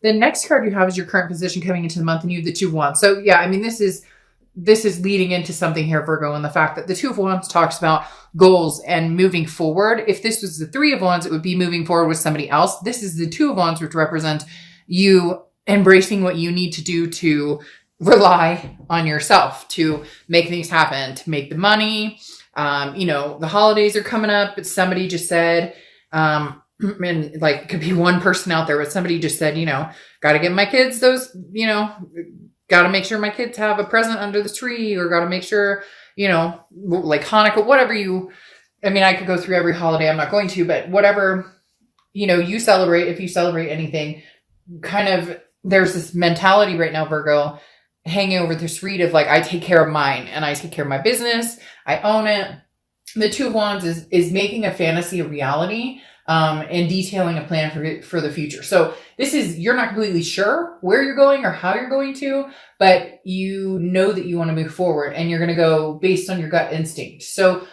The next card you have is your current position coming into the month, and you have the Two of Wands. So yeah, I mean, this is leading into something here, Virgo, and the fact that the Two of Wands talks about goals and moving forward. If this was the Three of Wands, it would be moving forward with somebody else. This is the Two of Wands, which represent you embracing what you need to do to rely on yourself, to make things happen, to make the money. The holidays are coming up, but somebody just said, and like, it could be one person out there, but somebody just said, got to get my kids those, got to make sure my kids have a present under the tree, or got to make sure, like Hanukkah, whatever I could go through every holiday. I'm not going to, but whatever, you celebrate, if you celebrate anything, kind of, there's this mentality right now, Virgo, hanging over this read of like, I take care of mine and I take care of my business. I own it. The Two of Wands is making a fantasy a reality, and detailing a plan for the future. So this is, you're not completely sure where you're going or how you're going to, but you know that you want to move forward, and you're going to go based on your gut instinct. So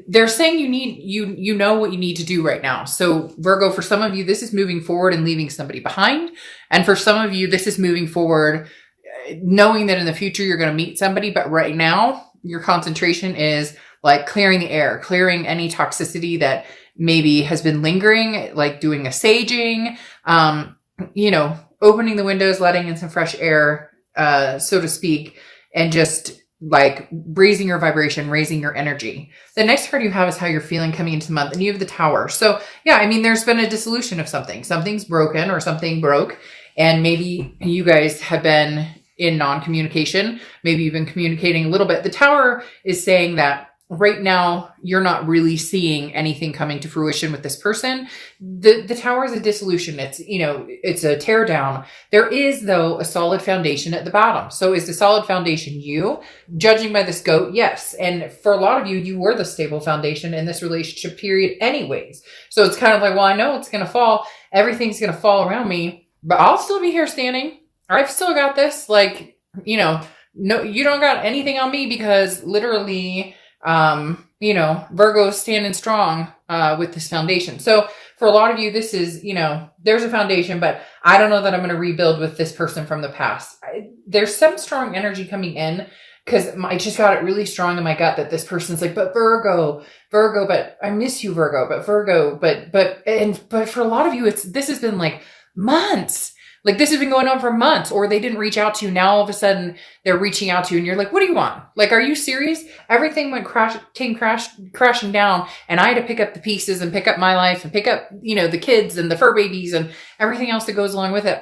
they're saying you know what you need to do right now. So Virgo, for some of you, this is moving forward and leaving somebody behind. And for some of you, this is moving forward, knowing that in the future you're going to meet somebody. But right now, your concentration is like clearing the air, clearing any toxicity that maybe has been lingering, like doing a saging, opening the windows, letting in some fresh air, so to speak, and just like raising your vibration, raising your energy. The next card you have is how you're feeling coming into the month, and you have the Tower. So yeah, I mean, there's been a dissolution of something. Something's broken or something broke, and maybe you guys have been in non-communication. Maybe you've been communicating a little bit. The Tower is saying that right now you're not really seeing anything coming to fruition with this person. The Tower is a dissolution. It's a tear down. There is, though, a solid foundation at the bottom. So is the solid foundation you? Judging by this goat, yes. And for a lot of you, you were the stable foundation in this relationship period anyways. So it's kind of like, well, I know it's going to fall. Everything's going to fall around me, but I'll still be here standing. I've still got this. Like, no, you don't got anything on me, because literally, Virgo's standing strong, with this foundation. So for a lot of you, this is, there's a foundation, but I don't know that I'm going to rebuild with this person from the past. There's some strong energy coming in, because I just got it really strong in my gut that this person's like, but Virgo, but I miss you, Virgo, but Virgo, but for a lot of you, this has been like months. Like, this has been going on for months, or they didn't reach out to you. Now all of a sudden they're reaching out to you, and you're like, what do you want? Like, are you serious? Everything came crashing down, and I had to pick up the pieces and pick up my life and pick up, the kids and the fur babies and everything else that goes along with it.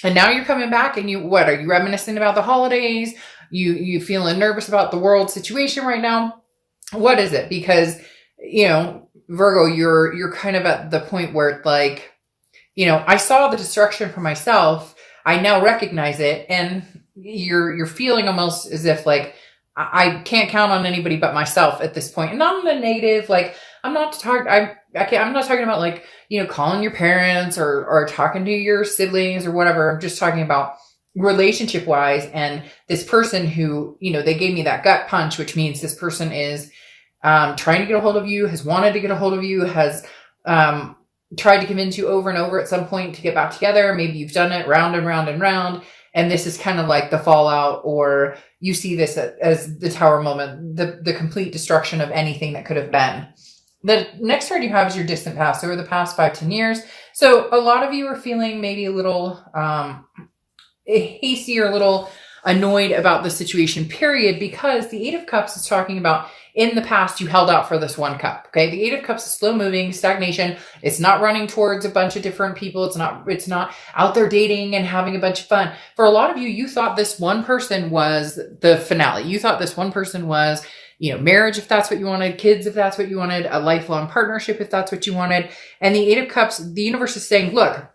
And now you're coming back, and are you reminiscing about the holidays? You feeling nervous about the world situation right now? What is it? Because, Virgo, you're kind of at the point where it's like, I saw the destruction for myself. I now recognize it. And you're feeling almost as if like, I can't count on anybody but myself at this point. And not in a negative, like, I'm not talking about like, calling your parents or talking to your siblings or whatever. I'm just talking about relationship wise. And this person who, they gave me that gut punch, which means this person is, trying to get a hold of you, has wanted to get a hold of you, has, tried to convince you over and over at some point to get back together. Maybe you've done it round and round and round. And this is kind of like the fallout, or you see this as the Tower moment, the complete destruction of anything that could have been. The next card you have is your distant past, over the past 5-10 years. So a lot of you are feeling maybe a little hasty or a little annoyed about the situation, period, because the Eight of Cups is talking about in the past, you held out for this one cup. Okay. The Eight of Cups is slow moving, stagnation. It's not running towards a bunch of different people. It's not out there dating and having a bunch of fun. For a lot of you, you thought this one person was the finale. You thought this one person was, marriage, if that's what you wanted, kids, if that's what you wanted, a lifelong partnership, if that's what you wanted. And the Eight of Cups, the universe is saying, look,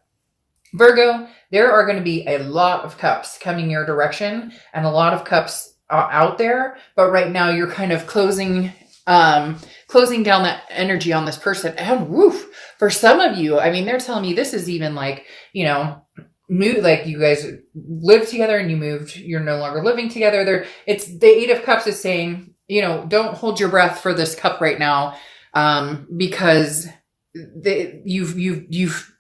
Virgo, there are going to be a lot of cups coming your direction and a lot of cups out there, but right now you're kind of closing down that energy on this person. And woof, for some of you, I mean, they're telling me this is even like, like you guys lived together and you moved, you're no longer living together. It's the Eight of Cups is saying, don't hold your breath for this cup right now, because you've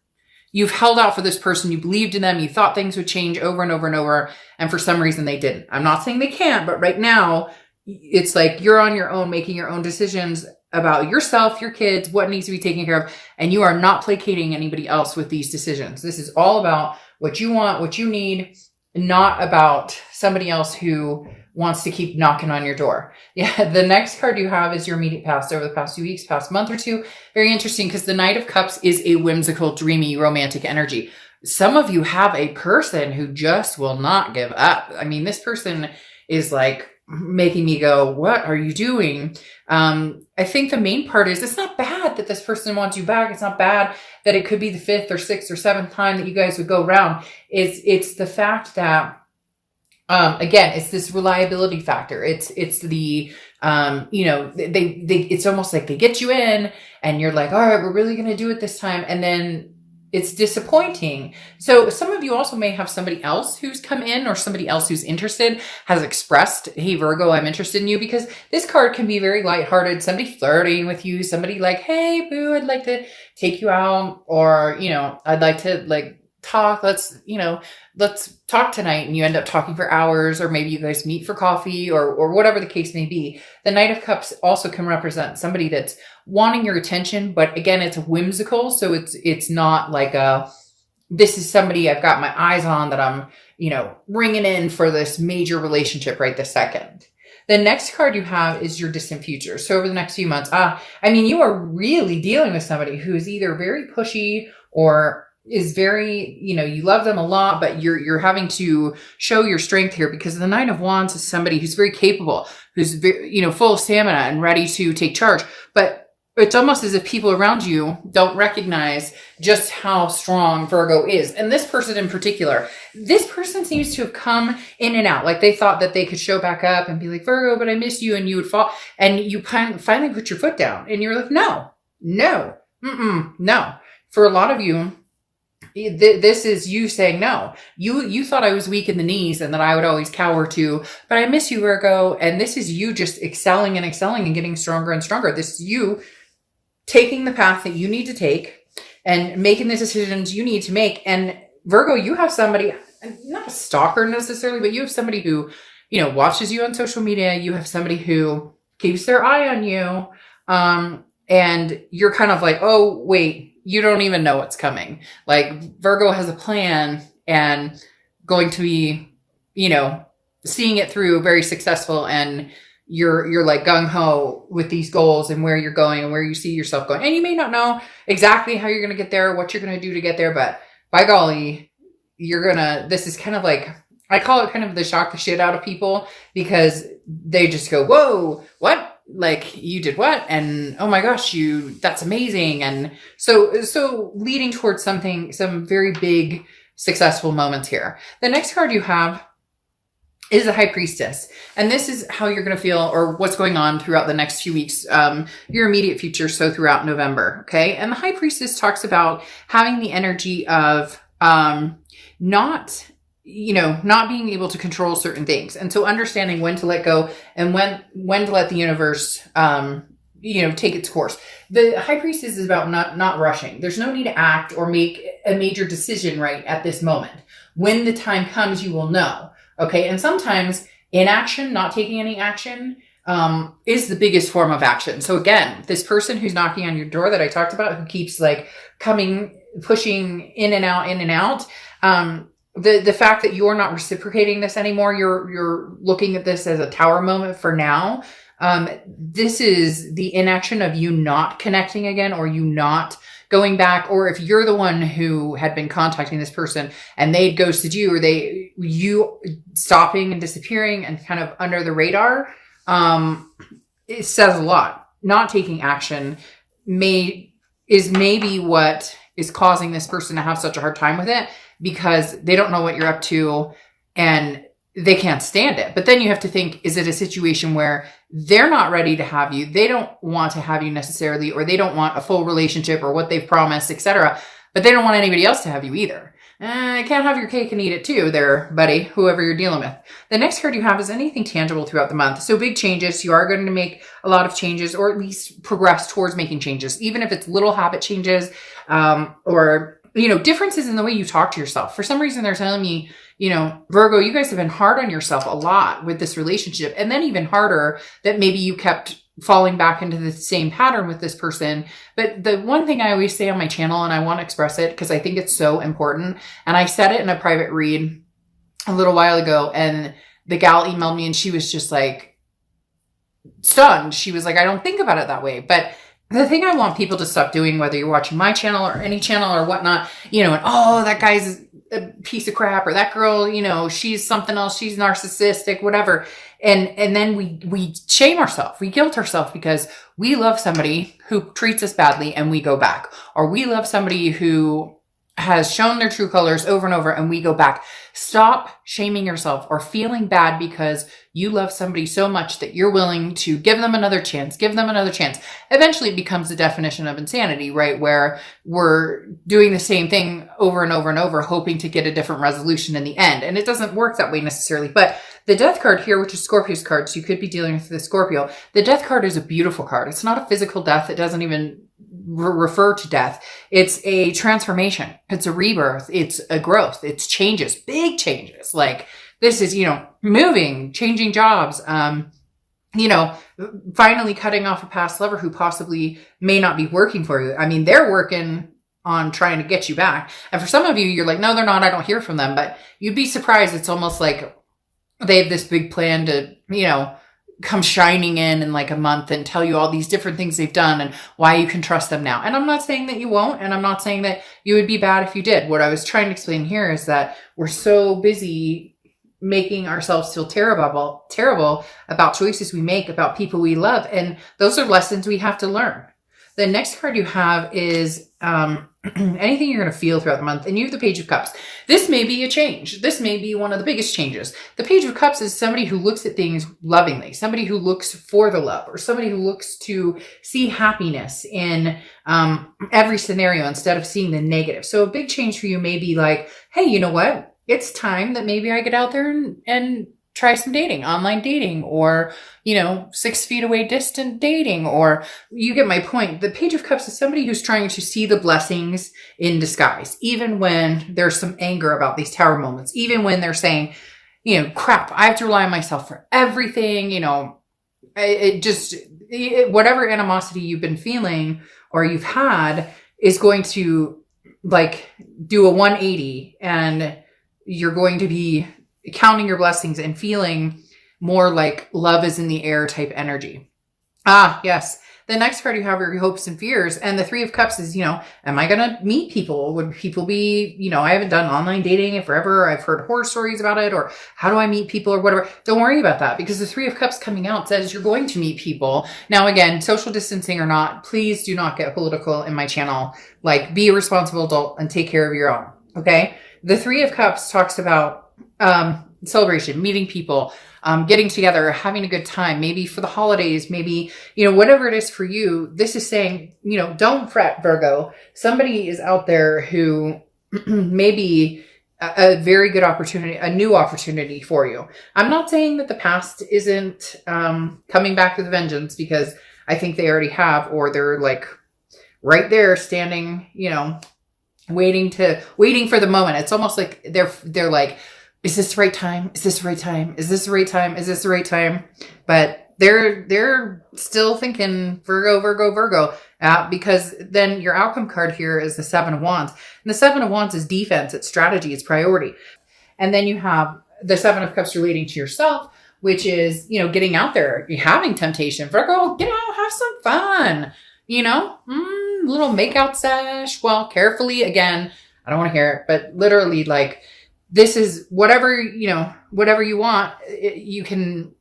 You've held out for this person. You believed in them. You thought things would change over and over and over. And for some reason they didn't. I'm not saying they can't, but right now it's like you're on your own, making your own decisions about yourself, your kids, what needs to be taken care of. And you are not placating anybody else with these decisions. This is all about what you want, what you need, not about somebody else who wants to keep knocking on your door. Yeah. The next card you have is your immediate past over the past 2 weeks, past month or two. Very interesting because the Knight of Cups is a whimsical, dreamy, romantic energy. Some of you have a person who just will not give up. I mean, this person is like making me go, what are you doing? I think the main part is it's not bad that this person wants you back. It's not bad that it could be the 5th or 6th or 7th time that you guys would go around. It's the fact that, again, it's this reliability factor. It's the, it's almost like they get you in and you're like, all right, we're really going to do it this time. And then it's disappointing. So some of you also may have somebody else who's come in or somebody else who's interested has expressed, hey, Virgo, I'm interested in you, because this card can be very lighthearted. Somebody flirting with you, somebody like, hey, boo, I'd like to take you out, or, I'd like to talk. Let's talk tonight. And you end up talking for hours, or maybe you guys meet for coffee or whatever the case may be. The Knight of Cups also can represent somebody that's wanting your attention, but again, it's whimsical. So it's not like this is somebody I've got my eyes on that I'm, bringing in for this major relationship right this second. The next card you have is your distant future. So over the next few months, you are really dealing with somebody who is either very pushy or is very, you love them a lot, but you're having to show your strength here, because the Nine of Wands is somebody who's very capable, who's very, full of stamina and ready to take charge. But it's almost as if people around you don't recognize just how strong Virgo is. And this person in particular, this person seems to have come in and out. Like they thought that they could show back up and be like, Virgo, but I miss you. And you would fall. And you finally put your foot down and you're like, no. For a lot of you, this is you saying no. You thought I was weak in the knees and that I would always cower to, but I miss you, Virgo. And this is you just excelling and getting stronger and stronger. This is you taking the path that you need to take and making the decisions you need to make. And Virgo, you have somebody, not a stalker necessarily, but you have somebody who, watches you on social media. You have somebody who keeps their eye on you. And you're kind of like, oh, wait, you don't even know what's coming. Like Virgo has a plan and going to be, seeing it through, very successful. And you're like gung ho with these goals and where you're going and where you see yourself going. And you may not know exactly how you're going to get there, what you're going to do to get there, but by golly, this is kind of like, I call it kind of the shock the shit out of people, because they just go, whoa, what? Like you did what? And oh my gosh, that's amazing. And so leading towards some very big, successful moments here. The next card you have is the High Priestess. And this is how you're going to feel, or what's going on throughout the next few weeks, your immediate future. So throughout November. Okay. And the High Priestess talks about having the energy of, not being able to control certain things. And so understanding when to let go and when to let the universe, take its course. The High Priestess is about not rushing. There's no need to act or make a major decision right at this moment. When the time comes, you will know. Okay. And sometimes inaction, not taking any action, is the biggest form of action. So again, this person who's knocking on your door that I talked about, who keeps like pushing in and out, the fact that you're not reciprocating this anymore, you're looking at this as a tower moment for now. This is the inaction of you not connecting again, or you not going back, or if you're the one who had been contacting this person and they'd ghosted you, or you stopping and disappearing and kind of under the radar, it says a lot. Not taking action is maybe what is causing this person to have such a hard time with it, because they don't know what you're up to and they can't stand it. But then you have to think, is it a situation where they're not ready to have you? They don't want to have you necessarily, or they don't want a full relationship or what they've promised, etc. But they don't want anybody else to have you either. I can't have your cake and eat it too there, buddy, whoever you're dealing with. The next card you have is anything tangible throughout the month. So big changes. You are going to make a lot of changes, or at least progress towards making changes, even if it's little habit changes, or differences in the way you talk to yourself. For some reason, they're telling me, Virgo, you guys have been hard on yourself a lot with this relationship. And then even harder that maybe you kept falling back into the same pattern with this person. But the one thing I always say on my channel, and I want to express it because I think it's so important, and I said it in a private read a little while ago, and the gal emailed me and she was just like stunned. She was like, I don't think about it that way. But the thing I want people to stop doing, whether you're watching my channel or any channel or whatnot, and oh, that guy's a piece of crap, or that girl, she's something else, she's narcissistic, whatever. And then we shame ourselves, we guilt ourselves because we love somebody who treats us badly and we go back, or we love somebody who has shown their true colors over and over and we go back. Stop shaming yourself or feeling bad because you love somebody so much that you're willing to give them another chance, Eventually it becomes the definition of insanity, right? Where we're doing the same thing over and over and over, hoping to get a different resolution in the end. And it doesn't work that way necessarily. But the death card here, which is Scorpio's card, so you could be dealing with the Scorpio. The death card is a beautiful card. It's not a physical death. It doesn't even refer to death. It's a transformation. It's a rebirth. It's a growth. It's changes, big changes. Like this is, moving, changing jobs, finally cutting off a past lover who possibly may not be working for you. I mean, they're working on trying to get you back. And for some of you, you're like, no, they're not. I don't hear from them. But you'd be surprised. It's almost like they have this big plan to, come shining in like a month and tell you all these different things they've done and why you can trust them now. And I'm not saying that you won't, and I'm not saying that you would be bad if you did. What I was trying to explain here is that we're so busy making ourselves feel terrible about choices we make, about people we love. And those are lessons we have to learn. The next card you have is anything you're going to feel throughout the month. And you have the Page of Cups. This may be a change. This may be one of the biggest changes. The Page of Cups is somebody who looks at things lovingly, somebody who looks for the love, or somebody who looks to see happiness in every scenario instead of seeing the negative. So a big change for you may be like, hey, you know what? It's time that maybe I get out there and try some dating, online dating, or, 6 feet away distant dating, or you get my point. The Page of Cups is somebody who's trying to see the blessings in disguise, even when there's some anger about these tower moments, even when they're saying, crap, I have to rely on myself for everything, whatever animosity you've been feeling or you've had is going to like do a 180, and you're going to be counting your blessings and feeling more like love is in the air type energy. Ah, yes. The next card you have are your hopes and fears. And the Three of Cups is, am I going to meet people? Would people be, I haven't done online dating in forever. I've heard horror stories about it, or how do I meet people or whatever. Don't worry about that, because the Three of Cups coming out says you're going to meet people. Now, again, social distancing or not, please do not get political in my channel. Like, be a responsible adult and take care of your own. Okay. The Three of Cups talks about, celebration, meeting people, getting together, having a good time, maybe for the holidays, maybe, whatever it is for you. This is saying, don't fret, Virgo. Somebody is out there who may be a very good opportunity, a new opportunity for you. I'm not saying that the past isn't coming back with vengeance, because I think they already have, or they're like right there standing, waiting for the moment. It's almost like they're like, is this the right time? Is this the right time? Is this the right time? Is this the right time? But they're still thinking Virgo, because then your outcome card here is the Seven of Wands. And the Seven of Wands is defense, it's strategy, it's priority. And then you have the Seven of Cups relating to yourself, which is, getting out there, you're having temptation. Virgo, get out, have some fun, little makeout sesh. Well, carefully, again, I don't want to hear it, but literally, like, this is whatever you want, you can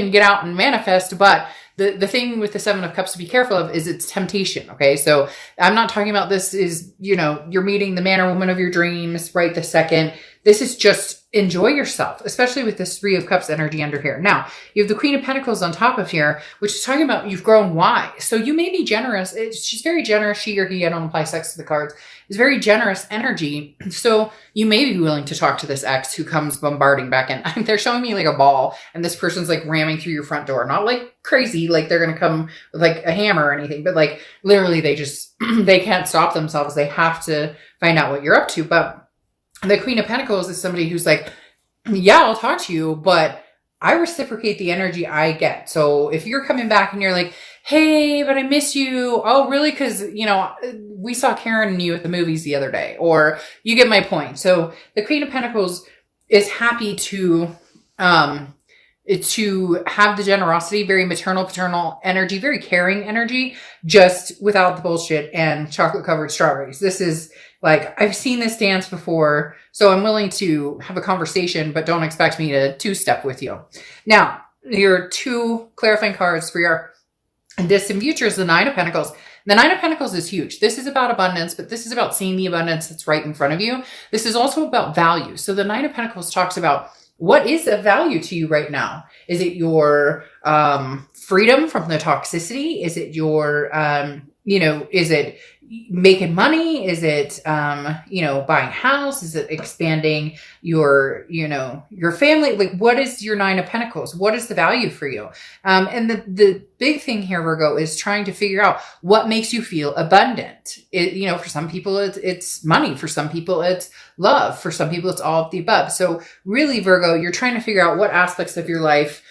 get out and manifest. But the thing with the Seven of Cups to be careful of is it's temptation. Okay. So I'm not talking about this is, you're meeting the man or woman of your dreams right this second. This is just enjoy yourself, especially with this Three of Cups energy under here. Now, you have the Queen of Pentacles on top of here, which is talking about you've grown wise. So you may be generous. She's very generous. She or he, I don't apply sex to the cards, is very generous energy. So you may be willing to talk to this ex who comes bombarding back in. They're showing me like a ball, and this person's like ramming through your front door. Not like crazy, like they're going to come with like a hammer or anything, but like literally they just, they can't stop themselves. They have to find out what you're up to. But the Queen of Pentacles is somebody who's like, yeah, I'll talk to you, but I reciprocate the energy I get. So if you're coming back and you're like, hey, but I miss you. Oh, really? Because, you know, we saw Karen and you at the movies the other day, or you get my point. So the Queen of Pentacles is happy to have the generosity, very maternal, paternal energy, very caring energy, just without the bullshit and chocolate covered strawberries. This is like, I've seen this dance before, so I'm willing to have a conversation, but don't expect me to two-step with you. Now, your two clarifying cards for your distant future is the Nine of Pentacles. The Nine of Pentacles is huge. This is about abundance, but this is about seeing the abundance that's right in front of you. This is also about value. So the Nine of Pentacles talks about what is of value to you right now. Is it your freedom from the toxicity? Is it your, is it making money? Is it, buying a house? Is it expanding your family? Like, what is your Nine of Pentacles? What is the value for you? And the big thing here, Virgo, is trying to figure out what makes you feel abundant. For some people, it's money. For some people, it's love. For some people, it's all of the above. So really, Virgo, you're trying to figure out what aspects of your life